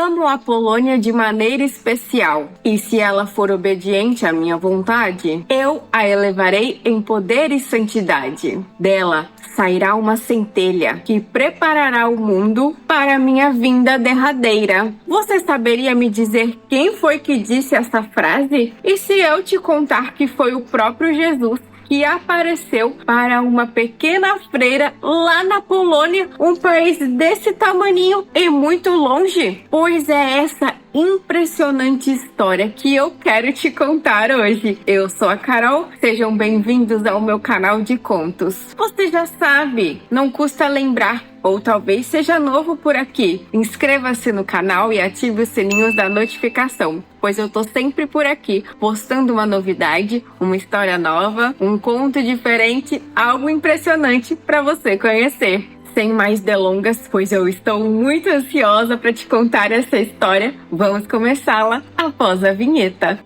Amo a Polônia de maneira especial, e se ela for obediente à minha vontade, eu a elevarei em poder e santidade. Dela sairá uma centelha que preparará o mundo para a minha vinda derradeira. Você saberia me dizer quem foi que disse essa frase? E se eu te contar que foi o próprio Jesus que apareceu para uma pequena freira lá na Polônia, um país desse tamaninho e muito longe? Pois é essa impressionante história que eu quero te contar hoje. Eu sou a Carol, sejam bem-vindos ao meu canal de contos. Você já sabe, não custa lembrar, ou talvez seja novo por aqui. Inscreva-se no canal e ative os sininhos da notificação, pois eu tô sempre por aqui, postando uma novidade, uma história nova, um conto diferente, algo impressionante para você conhecer. Sem mais delongas, pois eu estou muito ansiosa para te contar essa história, vamos começá-la após a vinheta.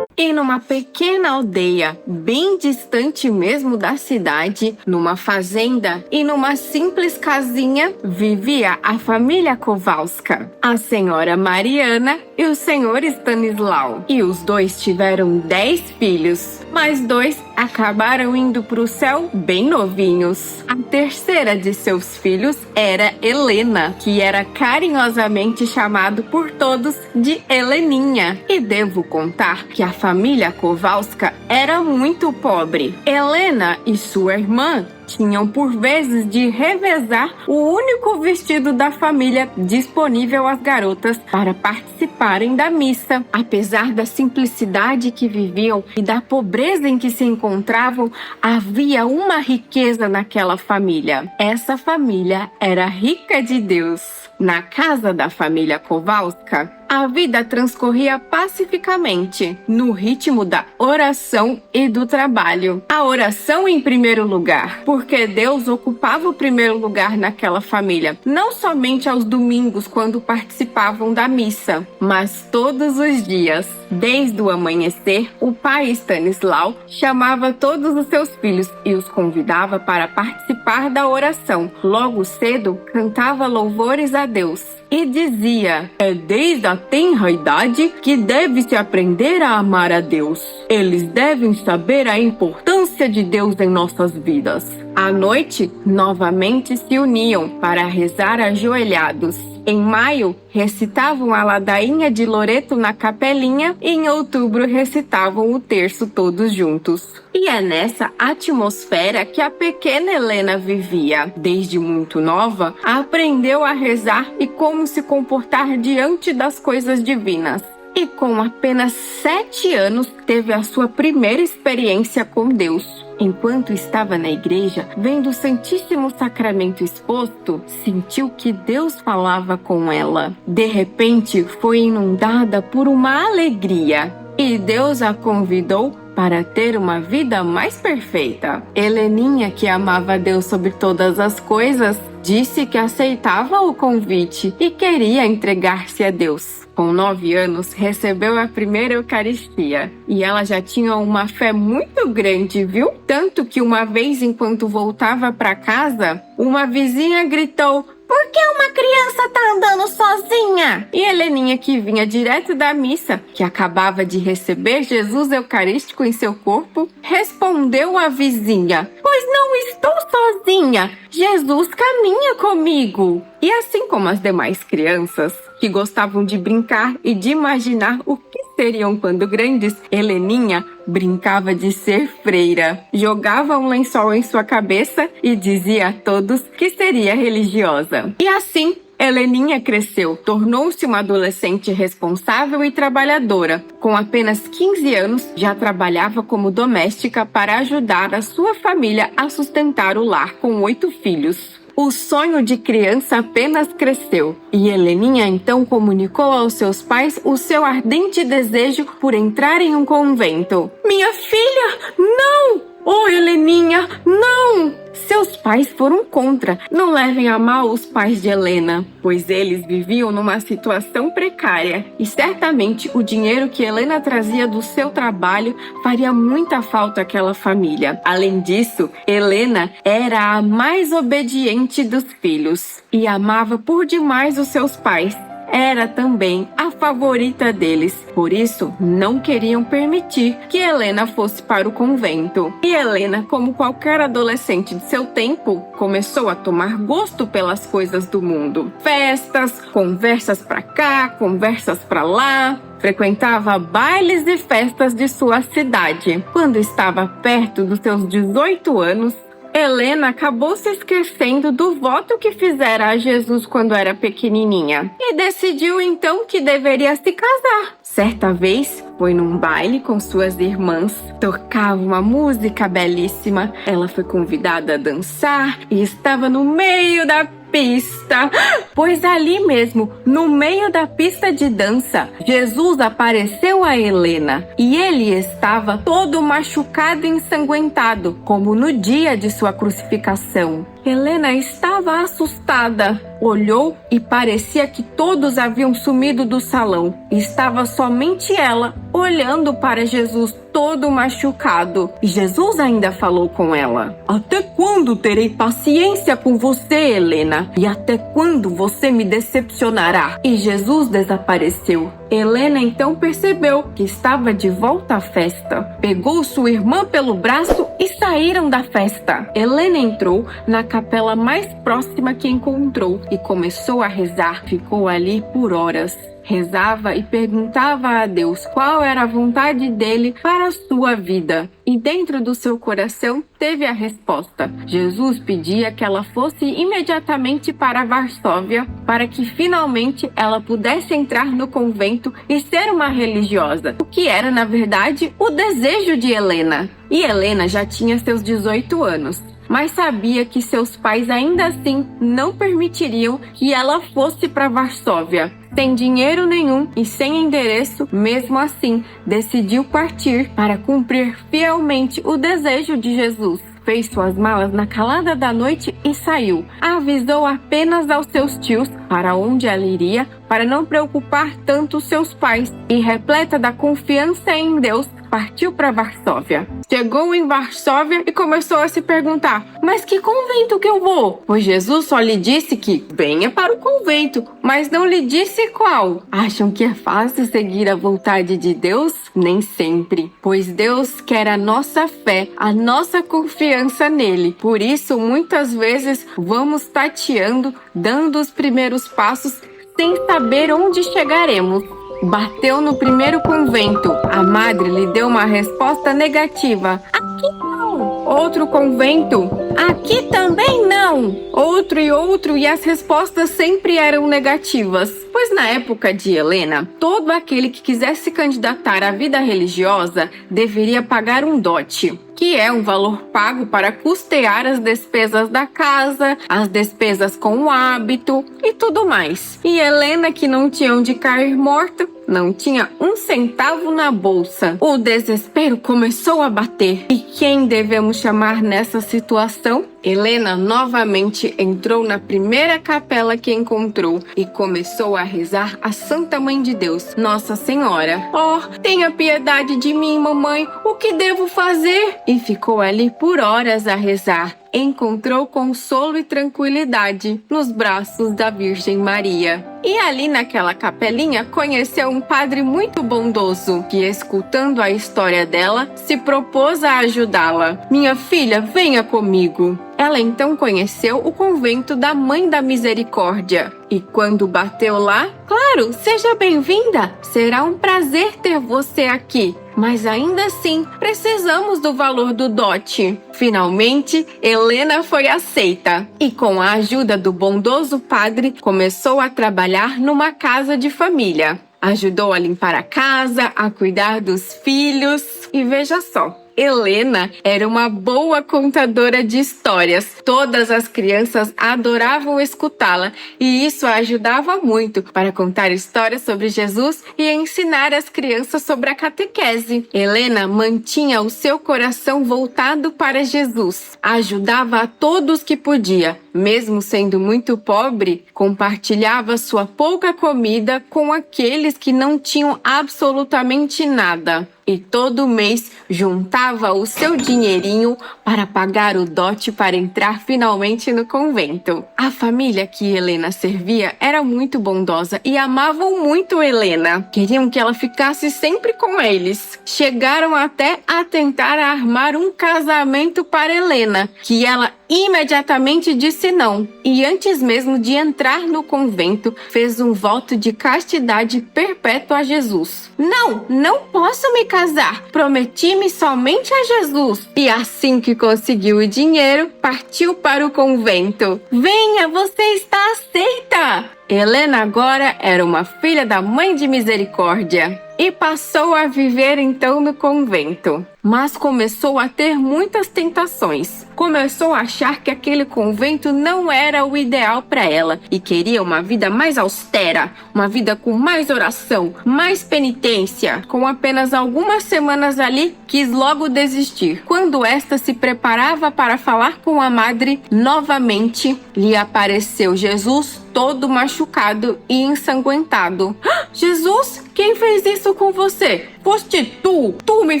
E numa pequena aldeia, bem distante mesmo da cidade, numa fazenda e numa simples casinha, vivia a família Kowalska, a senhora Mariana e o senhor Stanislau. E os dois tiveram 10 filhos, mas 2 acabaram indo para o céu bem novinhos. A terceira de seus filhos era Helena, que era carinhosamente chamado por todos de Heleninha. E devo contar que a família Kowalska era muito pobre. Helena e sua irmã tinham por vezes de revezar o único vestido da família disponível às garotas para participarem da missa. Apesar da simplicidade que viviam e da pobreza em que se encontravam, havia uma riqueza naquela família. Essa família era rica de Deus. Na casa da família Kowalska, a vida transcorria pacificamente, no ritmo da oração e do trabalho. A oração em primeiro lugar, porque Deus ocupava o primeiro lugar naquela família, não somente aos domingos quando participavam da missa, mas todos os dias. Desde o amanhecer, o pai Stanislau chamava todos os seus filhos e os convidava para participar da oração. Logo cedo, cantava louvores a Deus e dizia: é desde a tenra idade que deve-se aprender a amar a Deus. Eles devem saber a importância de Deus em nossas vidas. À noite, novamente se uniam para rezar ajoelhados. Em maio, recitavam a ladainha de Loreto na capelinha e em outubro recitavam o terço todos juntos. E é nessa atmosfera que a pequena Helena vivia. Desde muito nova, aprendeu a rezar e como se comportar diante das coisas divinas. E com apenas 7 anos, teve a sua primeira experiência com Deus. Enquanto estava na igreja, vendo o Santíssimo Sacramento exposto, sentiu que Deus falava com ela. De repente, foi inundada por uma alegria e Deus a convidou para ter uma vida mais perfeita. Heleninha, que amava Deus sobre todas as coisas, disse que aceitava o convite e queria entregar-se a Deus. Com 9 anos, recebeu a primeira Eucaristia e ela já tinha uma fé muito grande, viu? Tanto que uma vez, enquanto voltava para casa, uma vizinha gritou: por que uma criança tá andando sozinha? E Heleninha, que vinha direto da missa, que acabava de receber Jesus Eucarístico em seu corpo, respondeu à vizinha: pois não estou sozinha, Jesus caminha comigo. E assim como as demais crianças, que gostavam de brincar e de imaginar o que seriam quando grandes, Heleninha brincava de ser freira. Jogava um lençol em sua cabeça e dizia a todos que seria religiosa. E assim, Heleninha cresceu, tornou-se uma adolescente responsável e trabalhadora. Com apenas 15 anos, já trabalhava como doméstica para ajudar a sua família a sustentar o lar com 8 filhos. O sonho de criança apenas cresceu e Heleninha então comunicou aos seus pais o seu ardente desejo por entrar em um convento. Minha filha, não! Oh, Heleninha, não! seus pais foram contra. Não levem a mal os pais de Helena, pois eles viviam numa situação precária e certamente o dinheiro que Helena trazia do seu trabalho faria muita falta àquela família. Além disso, Helena era a mais obediente dos filhos e amava por demais os seus pais. Era também a favorita deles, por isso não queriam permitir que Helena fosse para o convento. E Helena, como qualquer adolescente de seu tempo, começou a tomar gosto pelas coisas do mundo. Festas, conversas para cá, conversas para lá. Frequentava bailes e festas de sua cidade. Quando estava perto dos seus 18 anos, Helena acabou se esquecendo do voto que fizera a Jesus quando era pequenininha e decidiu então que deveria se casar. Certa vez, foi num baile com suas irmãs, tocava uma música belíssima, ela foi convidada a dançar e estava no meio da pista, pois ali mesmo, no meio da pista de dança, Jesus apareceu a Helena e ele estava todo machucado e ensanguentado, como no dia de sua crucificação. Helena estava assustada, olhou e parecia que todos haviam sumido do salão. Estava somente ela olhando para Jesus todo machucado. E Jesus ainda falou com ela: "Até quando terei paciência com você, Helena? E até quando você me decepcionará?" E Jesus desapareceu. Helena então percebeu que estava de volta à festa. Pegou sua irmã pelo braço e saíram da festa. Helena entrou na capela mais próxima que encontrou e começou a rezar. Ficou ali por horas. Rezava e perguntava a Deus qual era a vontade dele para a sua vida. E dentro do seu coração teve a resposta. Jesus pedia que ela fosse imediatamente para Varsóvia para que finalmente ela pudesse entrar no convento e ser uma religiosa, o que era, na verdade, o desejo de Helena. E Helena já tinha seus 18 anos. Mas sabia que seus pais ainda assim não permitiriam que ela fosse para Varsóvia. Sem dinheiro nenhum e sem endereço, mesmo assim, decidiu partir para cumprir fielmente o desejo de Jesus. Fez suas malas na calada da noite e saiu. Avisou apenas aos seus tios para onde ela iria, para não preocupar tanto seus pais. E repleta da confiança em Deus, partiu para Varsóvia. Chegou em Varsóvia e começou a se perguntar: mas que convento que eu vou? Pois Jesus só lhe disse que venha para o convento, mas não lhe disse qual. Acham que é fácil seguir a vontade de Deus? Nem sempre, pois Deus quer a nossa fé, a nossa confiança nele. Por isso, muitas vezes, vamos tateando, dando os primeiros passos, sem saber onde chegaremos. Bateu no primeiro convento. A madre lhe deu uma resposta negativa. Aqui não. Outro convento. Aqui também não. Outro e as respostas sempre eram negativas. Pois na época de Helena, todo aquele que quisesse candidatar à vida religiosa deveria pagar um dote, que é um valor pago para custear as despesas da casa, as despesas com o hábito e tudo mais. E Helena, que não tinha onde cair morta, não tinha um centavo na bolsa. O desespero começou a bater. E quem devemos chamar nessa situação? Helena novamente entrou na primeira capela que encontrou e começou a rezar a Santa Mãe de Deus, Nossa Senhora. "Oh, tenha piedade de mim, mamãe, o que devo fazer?" E ficou ali por horas a rezar. Encontrou consolo e tranquilidade nos braços da Virgem Maria. E ali naquela capelinha conheceu um padre muito bondoso que, escutando a história dela, se propôs a ajudá-la. "Minha filha, venha comigo." Ela então conheceu o convento da Mãe da Misericórdia. E quando bateu lá, "Claro, seja bem-vinda! Será um prazer ter você aqui. Mas ainda assim, precisamos do valor do dote." Finalmente, Helena foi aceita. E com a ajuda do bondoso padre, começou a trabalhar numa casa de família. Ajudou a limpar a casa, a cuidar dos filhos. E veja só, Helena era uma boa contadora de histórias. Todas as crianças adoravam escutá-la e isso a ajudava muito para contar histórias sobre Jesus e ensinar as crianças sobre a catequese. Helena mantinha o seu coração voltado para Jesus. Ajudava a todos que podia. Mesmo sendo muito pobre, compartilhava sua pouca comida com aqueles que não tinham absolutamente nada. E todo mês juntava o seu dinheirinho para pagar o dote para entrar finalmente no convento. A família que Helena servia era muito bondosa e amavam muito Helena. Queriam que ela ficasse sempre com eles. Chegaram até a tentar armar um casamento para Helena, que ela imediatamente disse não. E antes mesmo de entrar no convento, fez um voto de castidade perpétua a Jesus. Não posso me casar. Prometi-me somente a Jesus. E assim que conseguiu o dinheiro, partiu para o convento. Venha, você está aceita! Helena agora era uma filha da Mãe de Misericórdia e passou a viver então no convento. Mas começou a ter muitas tentações. Começou a achar que aquele convento não era o ideal para ela e queria uma vida mais austera, uma vida com mais oração, mais penitência. Com apenas algumas semanas ali, quis logo desistir. Quando esta se preparava para falar com a madre, novamente lhe apareceu Jesus todo machucado e ensanguentado. Jesus, quem fez isso com você? Foste tu me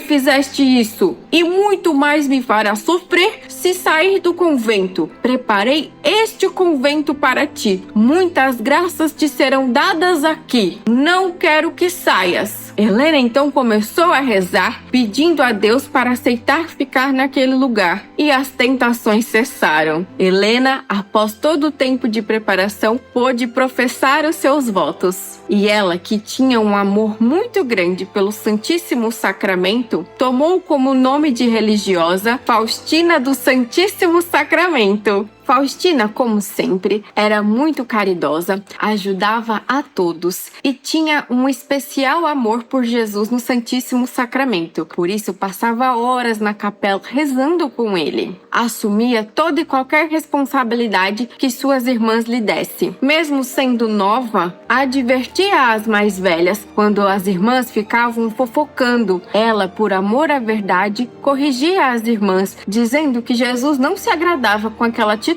fizeste isso, e muito mais me fará sofrer se sair do convento. Preparei este convento para ti. Muitas graças te serão dadas aqui. Não quero que saias. Helena então começou a rezar, pedindo a Deus para aceitar ficar naquele lugar, e as tentações cessaram. Helena, após todo o tempo de preparação, pôde professar os seus votos. E ela, que tinha um amor muito grande pelo Santíssimo Sacramento, tomou como nome de religiosa Faustina do Santíssimo Sacramento. Faustina, como sempre, era muito caridosa, ajudava a todos e tinha um especial amor por Jesus no Santíssimo Sacramento. Por isso, passava horas na capela rezando com ele. Assumia toda e qualquer responsabilidade que suas irmãs lhe dessem. Mesmo sendo nova, advertia as mais velhas quando as irmãs ficavam fofocando. Ela, por amor à verdade, corrigia as irmãs, dizendo que Jesus não se agradava com aquela atitude.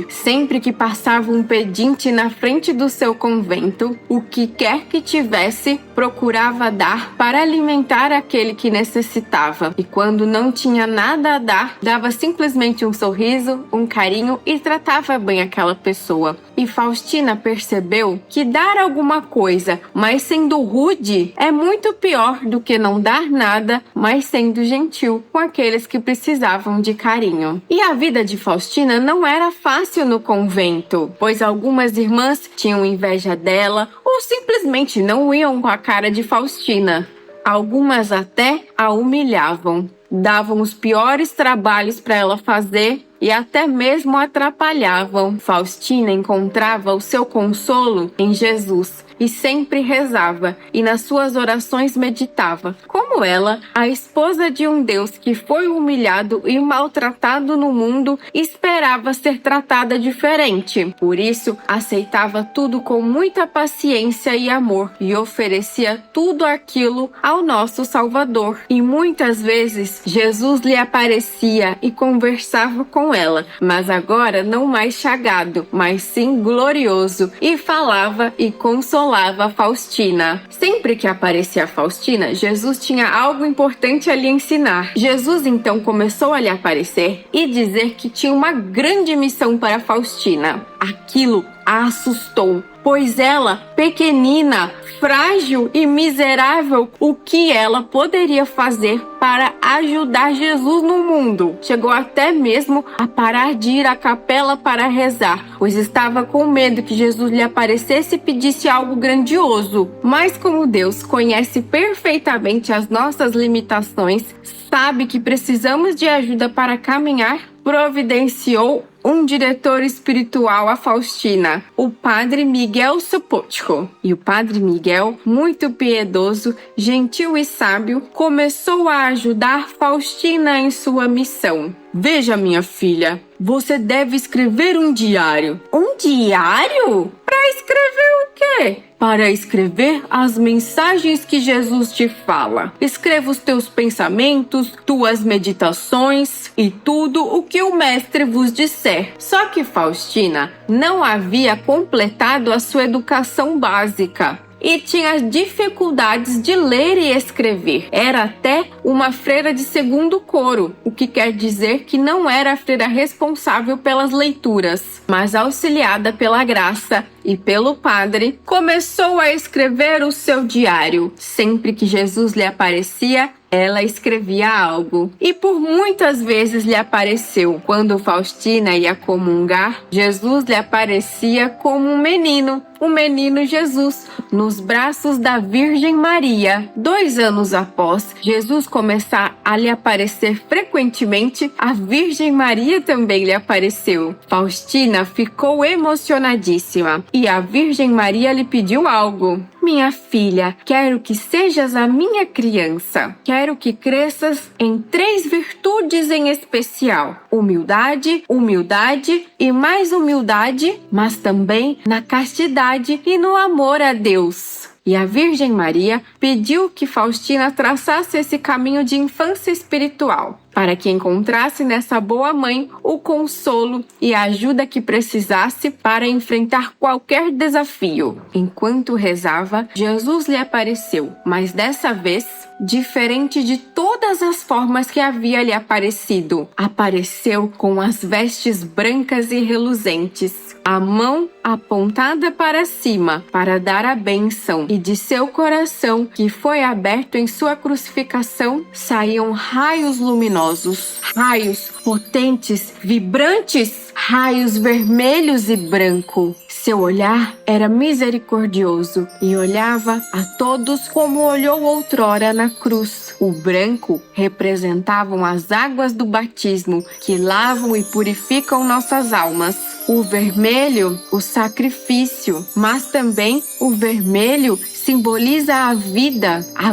Sempre que passava um pedinte na frente do seu convento, o que quer que tivesse, procurava dar para alimentar aquele que necessitava. E quando não tinha nada a dar, dava simplesmente um sorriso, um carinho e tratava bem aquela pessoa. E Faustina percebeu que dar alguma coisa, mas sendo rude, é muito pior do que não dar nada, mas sendo gentil com aqueles que precisavam de carinho. E a vida de Faustina não era fácil no convento, pois algumas irmãs tinham inveja dela ou simplesmente não iam com a cara de Faustina. Algumas até a humilhavam, davam os piores trabalhos para ela fazer e até mesmo atrapalhavam. Faustina encontrava o seu consolo em Jesus e sempre rezava e nas suas orações meditava. Como ela, a esposa de um Deus que foi humilhado e maltratado no mundo, esperava ser tratada diferente. Por isso, aceitava tudo com muita paciência e amor e oferecia tudo aquilo ao nosso Salvador. E muitas vezes, Jesus lhe aparecia e conversava com ela, mas agora não mais chagado, mas sim glorioso, e falava e consolava Faustina. Sempre que aparecia Faustina, Jesus tinha algo importante a lhe ensinar. Jesus então começou a lhe aparecer e dizer que tinha uma grande missão para Faustina. Aquilo a assustou, pois ela, pequenina, frágil e miserável, o que ela poderia fazer para ajudar Jesus no mundo? Chegou até mesmo a parar de ir à capela para rezar, pois estava com medo que Jesus lhe aparecesse e pedisse algo grandioso. Mas como Deus conhece perfeitamente as nossas limitações, sabe que precisamos de ajuda para caminhar, providenciou um diretor espiritual a Faustina, o padre Miguel Sopotko. E o padre Miguel, muito piedoso, gentil e sábio, começou a ajudar Faustina em sua missão. Veja, minha filha, você deve escrever um diário. Um diário? Para escrever o quê? Para escrever as mensagens que Jesus te fala. Escreva os teus pensamentos, tuas meditações e tudo o que o mestre vos disser. Só que Faustina não havia completado a sua educação básica e tinha dificuldades de ler e escrever. Era até uma freira de segundo coro, o que quer dizer que não era a freira responsável pelas leituras, mas auxiliada pela graça e pelo padre, começou a escrever o seu diário. Sempre que Jesus lhe aparecia, ela escrevia algo. E por muitas vezes lhe apareceu. Quando Faustina ia comungar, Jesus lhe aparecia como um menino, o menino Jesus, nos braços da Virgem Maria. 2 anos após Jesus começar a lhe aparecer frequentemente, a Virgem Maria também lhe apareceu. Faustina ficou emocionadíssima e a Virgem Maria lhe pediu algo. Minha filha, quero que sejas a minha criança. Quero que cresças em 3 virtudes em especial: humildade, humildade e mais humildade, mas também na castidade e no amor a Deus. E a Virgem Maria pediu que Faustina traçasse esse caminho de infância espiritual, para que encontrasse nessa boa mãe o consolo e a ajuda que precisasse para enfrentar qualquer desafio. Enquanto rezava, Jesus lhe apareceu, mas dessa vez, diferente de todas as formas que havia lhe aparecido. Apareceu com as vestes brancas e reluzentes, a mão apontada para cima para dar a bênção, e de seu coração, que foi aberto em sua crucificação, saíam raios luminosos, raios potentes, vibrantes, raios vermelhos e branco. Seu olhar era misericordioso e olhava a todos como olhou outrora na cruz. O branco representavam as águas do batismo que lavam e purificam nossas almas. O vermelho, o sacrifício, mas também o vermelho simboliza a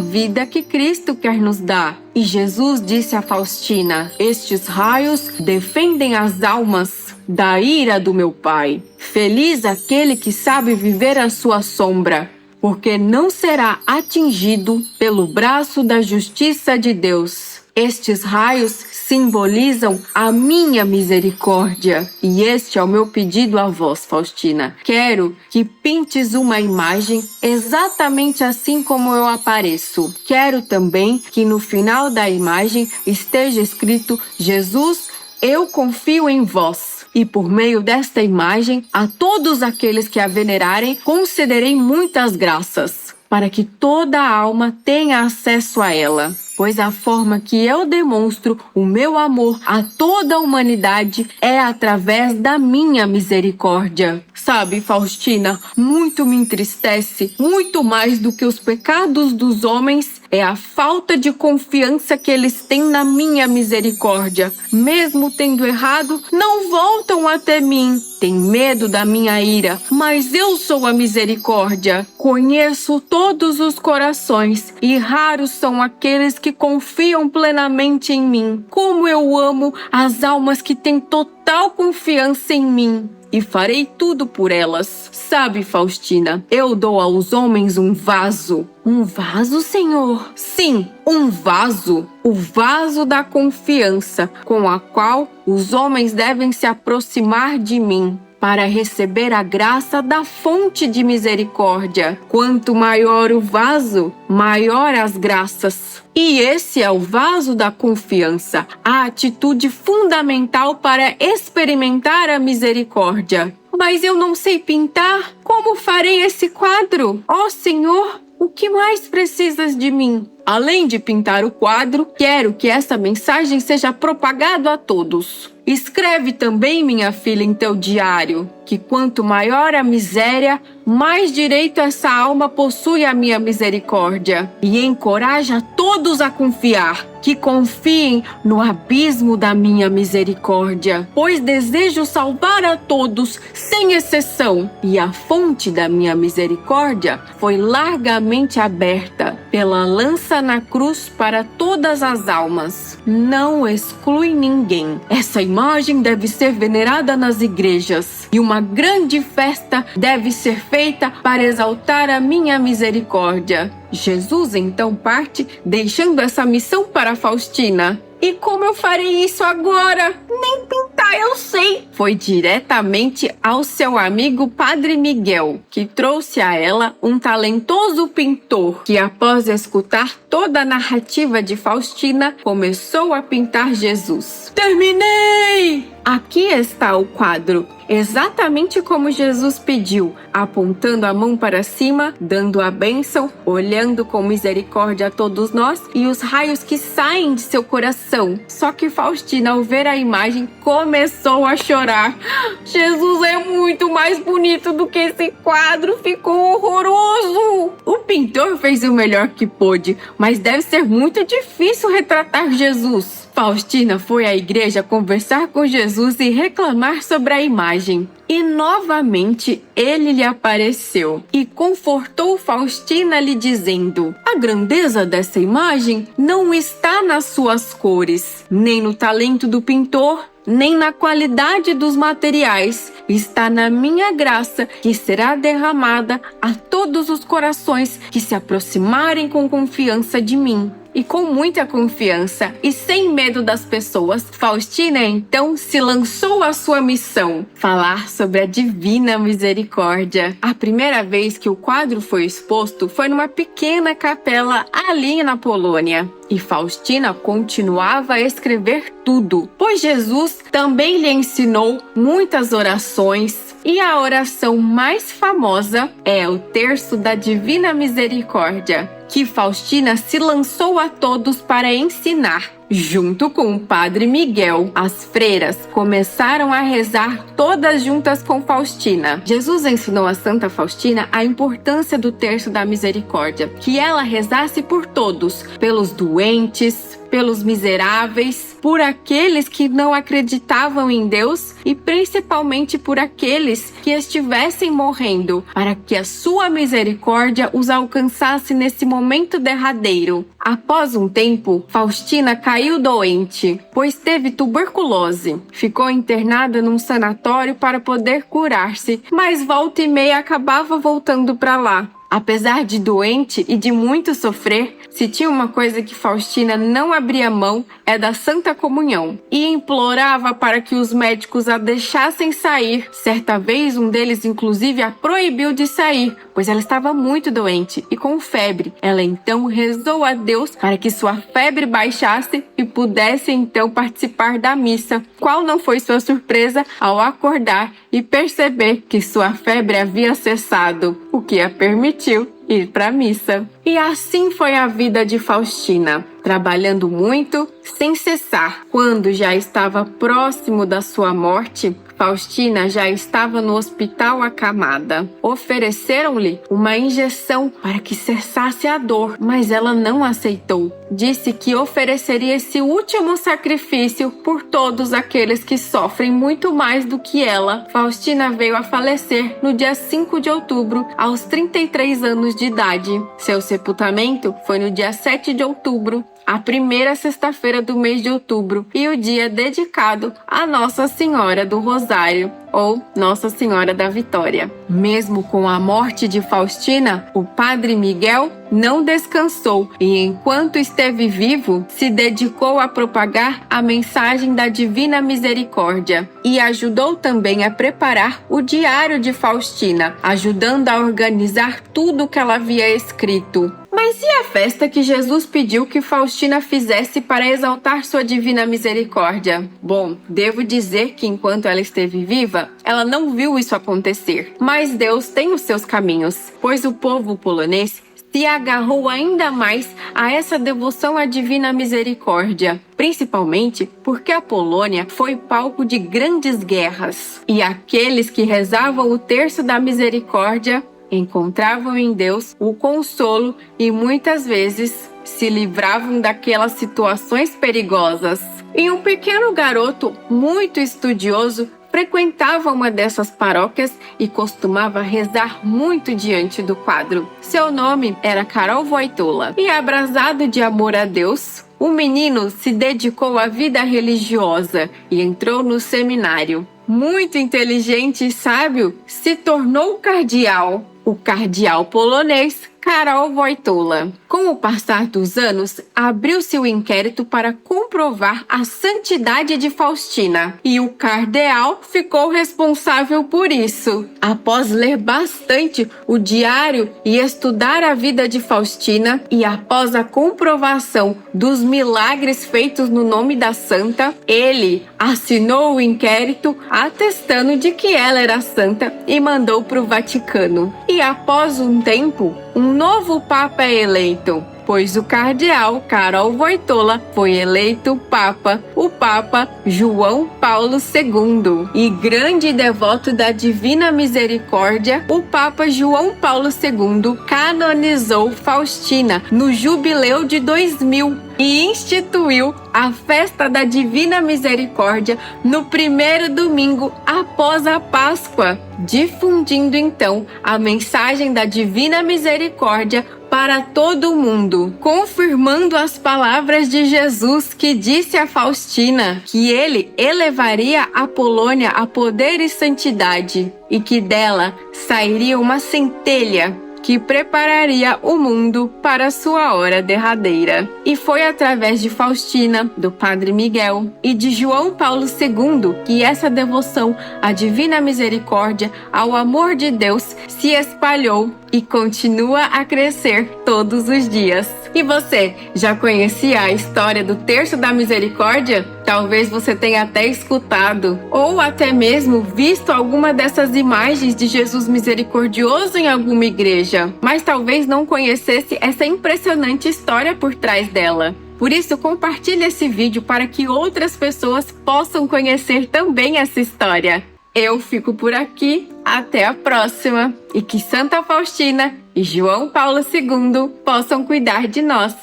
vida que Cristo quer nos dar. E Jesus disse a Faustina: estes raios defendem as almas da ira do meu Pai. Feliz aquele que sabe viver à sua sombra, porque não será atingido pelo braço da justiça de Deus. Estes raios simbolizam a minha misericórdia. E este é o meu pedido a vós, Faustina. Quero que pintes uma imagem exatamente assim como eu apareço. Quero também que no final da imagem esteja escrito: Jesus, eu confio em vós. E por meio desta imagem, a todos aqueles que a venerarem, concederei muitas graças, para que toda alma tenha acesso a ela. Pois a forma que eu demonstro o meu amor a toda a humanidade é através da minha misericórdia. Sabe, Faustina, muito me entristece, muito mais do que os pecados dos homens, é a falta de confiança que eles têm na minha misericórdia. Mesmo tendo errado, não voltam até mim. Tem medo da minha ira, mas eu sou a misericórdia. Conheço todos os corações e raros são aqueles que confiam plenamente em mim. Como eu amo as almas que têm total confiança em mim. E farei tudo por elas. Sabe, Faustina, eu dou aos homens um vaso. Um vaso, Senhor? Sim, um vaso. O vaso da confiança, com a qual os homens devem se aproximar de mim, para receber a graça da fonte de misericórdia. Quanto maior o vaso, maior as graças. E esse é o vaso da confiança, a atitude fundamental para experimentar a misericórdia. Mas eu não sei pintar. Como farei esse quadro? Ó Senhor, o que mais precisas de mim? Além de pintar o quadro, quero que essa mensagem seja propagada a todos. Escreve também, minha filha, em teu diário, que quanto maior a miséria, mais direito essa alma possui à minha misericórdia. E encoraja todos a confiar, que confiem no abismo da minha misericórdia, pois desejo salvar a todos, sem exceção, e a fonte da minha misericórdia foi largamente aberta pela lança na cruz para todas as almas. Não exclui ninguém. Essa imagem deve ser venerada nas igrejas, e uma grande festa deve ser feita para exaltar a minha misericórdia. Jesus então parte, deixando essa missão para Faustina. E como eu farei isso agora? Nem pintar eu sei. Foi diretamente ao seu amigo Padre Miguel, que trouxe a ela um talentoso pintor, que após escutar toda a narrativa de Faustina, começou a pintar Jesus. Terminei! Aqui está o quadro, exatamente como Jesus pediu, apontando a mão para cima, dando a bênção, olhando com misericórdia a todos nós e os raios que saem de seu coração. Só que Faustina, ao ver a imagem, começou a chorar. Jesus é muito mais bonito do que esse quadro, ficou horroroso! O pintor fez o melhor que pôde, mas deve ser muito difícil retratar Jesus. Faustina foi à igreja conversar com Jesus e reclamar sobre a imagem. E novamente ele lhe apareceu e confortou Faustina lhe dizendo: a grandeza dessa imagem não está nas suas cores, nem no talento do pintor, nem na qualidade dos materiais. Está na minha graça, que será derramada a todos os corações que se aproximarem com confiança de mim. E com muita confiança e sem medo das pessoas, Faustina então se lançou à sua missão: falar sobre a divina misericórdia. A primeira vez que o quadro foi exposto foi numa pequena capela ali na Polônia. E Faustina continuava a escrever tudo, pois Jesus também lhe ensinou muitas orações. E a oração mais famosa é o Terço da Divina Misericórdia, que Faustina se lançou a todos para ensinar. Junto com o Padre Miguel, as freiras começaram a rezar todas juntas com Faustina. Jesus ensinou a Santa Faustina a importância do Terço da Misericórdia, que ela rezasse por todos, pelos doentes, pelos miseráveis, por aqueles que não acreditavam em Deus e principalmente por aqueles que estivessem morrendo, para que a sua misericórdia os alcançasse nesse momento derradeiro. Após um tempo, Faustina caiu doente, pois teve tuberculose. Ficou internada num sanatório para poder curar-se, mas volta e meia acabava voltando para lá. Apesar de doente e de muito sofrer, se tinha uma coisa que Faustina não abria mão, é da Santa Comunhão, e implorava para que os médicos a deixassem sair. Certa vez, um deles inclusive a proibiu de sair, pois ela estava muito doente e com febre. Ela então rezou a Deus para que sua febre baixasse e pudesse então participar da missa. Qual não foi sua surpresa ao acordar e perceber que sua febre havia cessado, o que a permitiu ir para a missa. E assim foi a vida de Faustina, trabalhando muito, sem cessar. Quando já estava próximo da sua morte, Faustina já estava no hospital acamada. Ofereceram-lhe uma injeção para que cessasse a dor, mas ela não aceitou. Disse que ofereceria esse último sacrifício por todos aqueles que sofrem muito mais do que ela. Faustina veio a falecer no dia 5 de outubro, aos 33 anos de idade. Seu sepultamento foi no dia 7 de outubro, a primeira sexta-feira do mês de outubro, e o dia dedicado a Nossa Senhora do Rosário, ou Nossa Senhora da Vitória. Mesmo com a morte de Faustina, o Padre Miguel não descansou e, enquanto esteve vivo, se dedicou a propagar a mensagem da Divina Misericórdia e ajudou também a preparar o Diário de Faustina, ajudando a organizar tudo o que ela havia escrito. Mas e a festa que Jesus pediu que Faustina fizesse para exaltar sua divina misericórdia? Bom, devo dizer que enquanto ela esteve viva, ela não viu isso acontecer. Mas Deus tem os seus caminhos, pois o povo polonês se agarrou ainda mais a essa devoção à Divina Misericórdia, principalmente porque a Polônia foi palco de grandes guerras, e aqueles que rezavam o terço da misericórdia encontravam em Deus o consolo e muitas vezes se livravam daquelas situações perigosas. E um pequeno garoto muito estudioso frequentava uma dessas paróquias e costumava rezar muito diante do quadro. Seu nome era Karol Wojtyła e, abrasado de amor a Deus, o menino se dedicou à vida religiosa e entrou no seminário. Muito inteligente e sábio, se tornou cardeal, o cardeal polonês Karol Wojtyła. Com o passar dos anos, abriu-se o inquérito para comprovar a santidade de Faustina, e o cardeal ficou responsável por isso. Após ler bastante o diário e estudar a vida de Faustina, e após a comprovação dos milagres feitos no nome da santa, ele assinou o inquérito atestando de que ela era santa e mandou para o Vaticano. E após um tempo, um novo Papa é eleito, pois o cardeal Karol Wojtyła foi eleito Papa, o Papa João Paulo II. E grande devoto da Divina Misericórdia, o Papa João Paulo II canonizou Faustina no Jubileu de 2000 e instituiu a festa da Divina Misericórdia no primeiro domingo após a Páscoa, difundindo então a mensagem da Divina Misericórdia para todo o mundo, confirmando as palavras de Jesus que disse a Faustina que ele elevaria a Polônia a poder e santidade e que dela sairia uma centelha que prepararia o mundo para a sua hora derradeira. E foi através de Faustina, do Padre Miguel e de João Paulo II que essa devoção à Divina Misericórdia, ao amor de Deus, se espalhou e continua a crescer todos os dias. E você, já conhecia a história do Terço da Misericórdia? Talvez você tenha até escutado, ou até mesmo visto alguma dessas imagens de Jesus misericordioso em alguma igreja, mas talvez não conhecesse essa impressionante história por trás dela. Por isso, compartilhe esse vídeo para que outras pessoas possam conhecer também essa história. Eu fico por aqui, até a próxima, e que Santa Faustina e João Paulo II possam cuidar de nós.